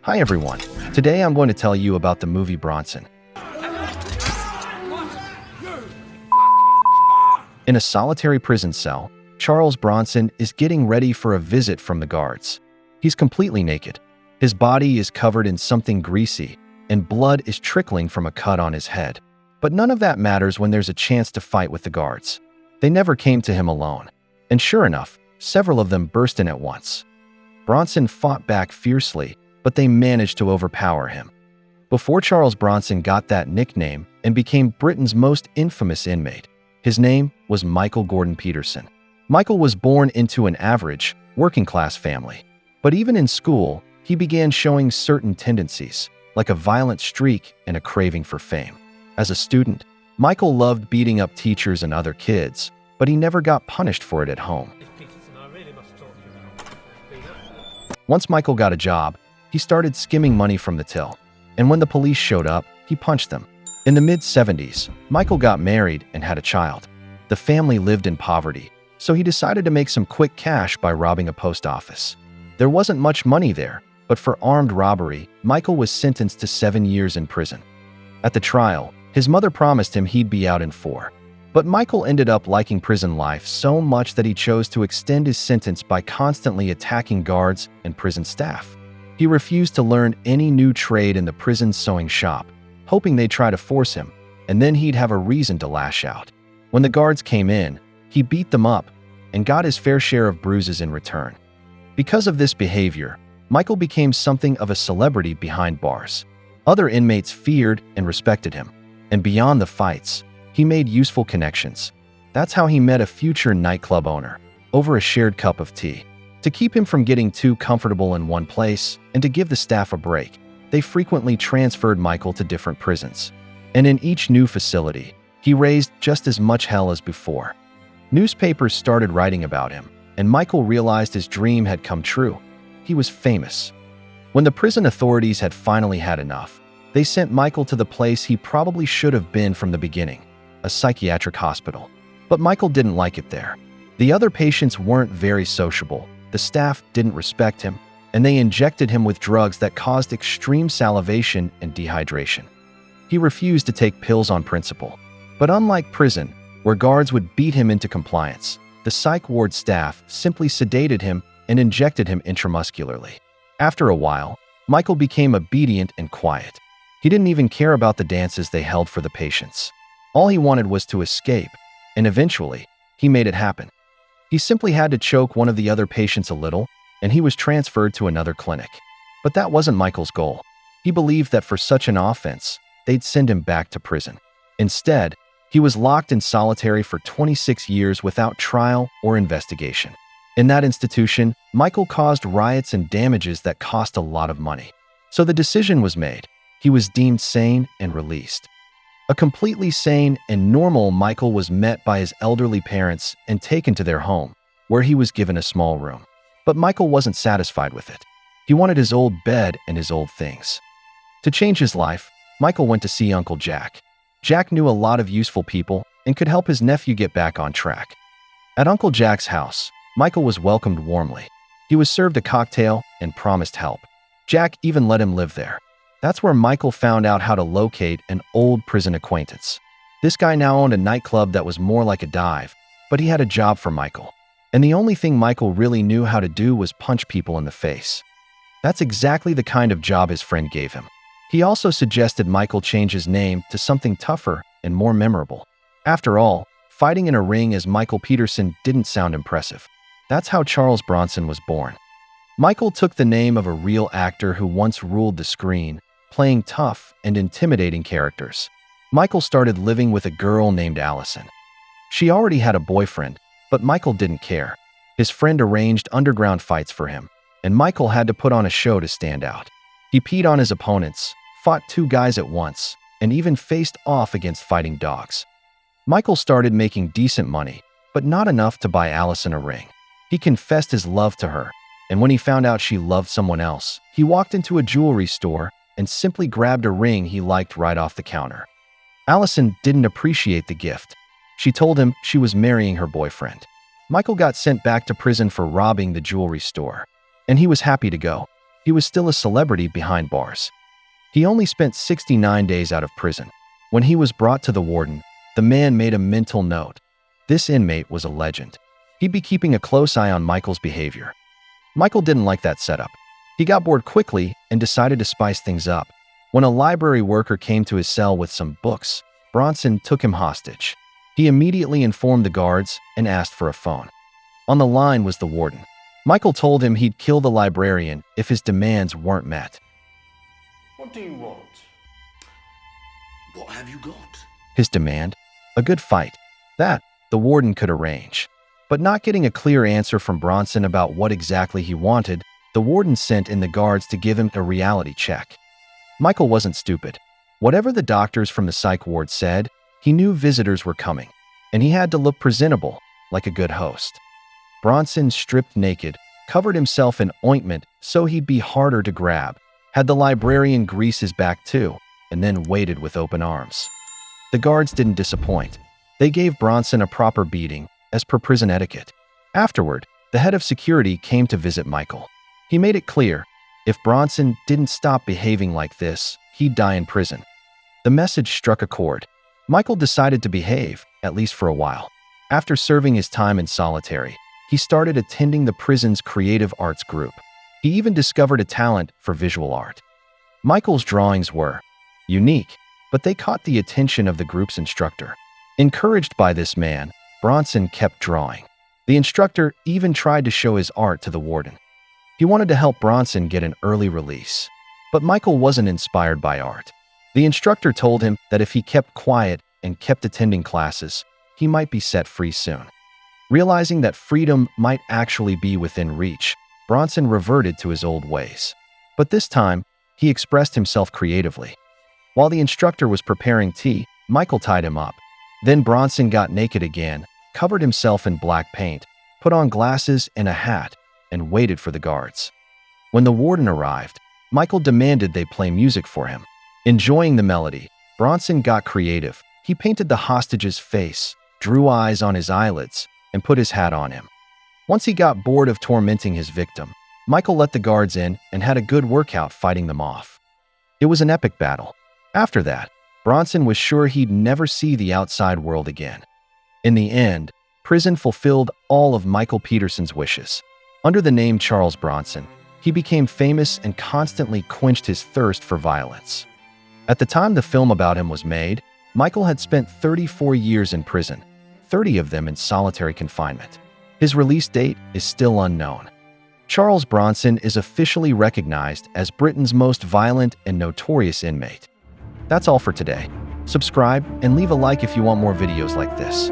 Hi everyone. Today I'm going to tell you about the movie Bronson. In a solitary prison cell, Charles Bronson is getting ready for a visit from the guards. He's completely naked. His body is covered in something greasy, and blood is trickling from a cut on his head. But none of that matters when there's a chance to fight with the guards. They never came to him alone. And sure enough, several of them burst in at once. Bronson fought back fiercely, but they managed to overpower him. Before Charles Bronson got that nickname and became Britain's most infamous inmate, his name was Michael Gordon Peterson. Michael was born into an average, working-class family. But even in school, he began showing certain tendencies, like a violent streak and a craving for fame. As a student, Michael loved beating up teachers and other kids, but he never got punished for it at home. Once Michael got a job, he started skimming money from the till, and when the police showed up, he punched them. In the mid-70s, Michael got married and had a child. The family lived in poverty, so he decided to make some quick cash by robbing a post office. There wasn't much money there, but for armed robbery, Michael was sentenced to 7 years in prison. At the trial, his mother promised him he'd be out in 4. But Michael ended up liking prison life so much that he chose to extend his sentence by constantly attacking guards and prison staff. He refused to learn any new trade in the prison's sewing shop, hoping they'd try to force him, and then he'd have a reason to lash out. When the guards came in, he beat them up and got his fair share of bruises in return. Because of this behavior, Michael became something of a celebrity behind bars. Other inmates feared and respected him, and beyond the fights, he made useful connections. That's how he met a future nightclub owner, over a shared cup of tea. To keep him from getting too comfortable in one place and to give the staff a break, they frequently transferred Michael to different prisons. And in each new facility, he raised just as much hell as before. Newspapers started writing about him, and Michael realized his dream had come true. He was famous. When the prison authorities had finally had enough, they sent Michael to the place he probably should have been from the beginning, a psychiatric hospital. But Michael didn't like it there. The other patients weren't very sociable. The staff didn't respect him, and they injected him with drugs that caused extreme salivation and dehydration. He refused to take pills on principle. But unlike prison, where guards would beat him into compliance, the psych ward staff simply sedated him and injected him intramuscularly. After a while, Michael became obedient and quiet. He didn't even care about the dances they held for the patients. All he wanted was to escape, and eventually, he made it happen. He simply had to choke one of the other patients a little, and he was transferred to another clinic. But that wasn't Michael's goal. He believed that for such an offense, they'd send him back to prison. Instead, he was locked in solitary for 26 years without trial or investigation. In that institution, Michael caused riots and damages that cost a lot of money. So the decision was made. He was deemed sane and released. A completely sane and normal Michael was met by his elderly parents and taken to their home, where he was given a small room. But Michael wasn't satisfied with it. He wanted his old bed and his old things. To change his life, Michael went to see Uncle Jack. Jack knew a lot of useful people and could help his nephew get back on track. At Uncle Jack's house, Michael was welcomed warmly. He was served a cocktail and promised help. Jack even let him live there. That's where Michael found out how to locate an old prison acquaintance. This guy now owned a nightclub that was more like a dive, but he had a job for Michael. And the only thing Michael really knew how to do was punch people in the face. That's exactly the kind of job his friend gave him. He also suggested Michael change his name to something tougher and more memorable. After all, fighting in a ring as Michael Peterson didn't sound impressive. That's how Charles Bronson was born. Michael took the name of a real actor who once ruled the screen, playing tough and intimidating characters. Michael started living with a girl named Allison. She already had a boyfriend, but Michael didn't care. His friend arranged underground fights for him, and Michael had to put on a show to stand out. He peed on his opponents, fought 2 guys at once, and even faced off against fighting dogs. Michael started making decent money, but not enough to buy Allison a ring. He confessed his love to her, and when he found out she loved someone else, he walked into a jewelry store and simply grabbed a ring he liked right off the counter. Allison didn't appreciate the gift. She told him she was marrying her boyfriend. Michael got sent back to prison for robbing the jewelry store, and he was happy to go. he was still a celebrity behind bars. He only spent 69 days out of prison. When he was brought to the warden, the man made a mental note. This inmate was a legend. He'd be keeping a close eye on Michael's behavior. Michael didn't like that setup. He got bored quickly and decided to spice things up. When a library worker came to his cell with some books, Bronson took him hostage. He immediately informed the guards and asked for a phone. On the line was the warden. Michael told him he'd kill the librarian if his demands weren't met. What do you want? What have you got? His demand? A good fight. That, the warden could arrange. But not getting a clear answer from Bronson about what exactly he wanted, the warden sent in the guards to give him a reality check. Michael wasn't stupid. Whatever the doctors from the psych ward said, he knew visitors were coming, and he had to look presentable, like a good host. Bronson stripped naked, covered himself in ointment so he'd be harder to grab, had the librarian grease his back too, and then waited with open arms. The guards didn't disappoint. They gave Bronson a proper beating, as per prison etiquette. Afterward, the head of security came to visit Michael. He made it clear, if Bronson didn't stop behaving like this, he'd die in prison. The message struck a chord. Michael decided to behave, at least for a while. After serving his time in solitary, he started attending the prison's creative arts group. He even discovered a talent for visual art. Michael's drawings were unique, but they caught the attention of the group's instructor. Encouraged by this man, Bronson kept drawing. The instructor even tried to show his art to the warden. He wanted to help Bronson get an early release. But Michael wasn't inspired by art. The instructor told him that if he kept quiet and kept attending classes, he might be set free soon. Realizing that freedom might actually be within reach, Bronson reverted to his old ways. But this time, he expressed himself creatively. While the instructor was preparing tea, Michael tied him up. Then Bronson got naked again, covered himself in black paint, put on glasses and a hat, and waited for the guards. When the warden arrived, Michael demanded they play music for him. Enjoying the melody, Bronson got creative. He painted the hostage's face, drew eyes on his eyelids, and put his hat on him. Once he got bored of tormenting his victim, Michael let the guards in and had a good workout fighting them off. It was an epic battle. After that, Bronson was sure he'd never see the outside world again. In the end, prison fulfilled all of Michael Peterson's wishes. Under the name Charles Bronson, he became famous and constantly quenched his thirst for violence. At the time the film about him was made, Michael had spent 34 years in prison, 30 of them in solitary confinement. His release date is still unknown. Charles Bronson is officially recognized as Britain's most violent and notorious inmate. That's all for today. Subscribe and leave a like if you want more videos like this.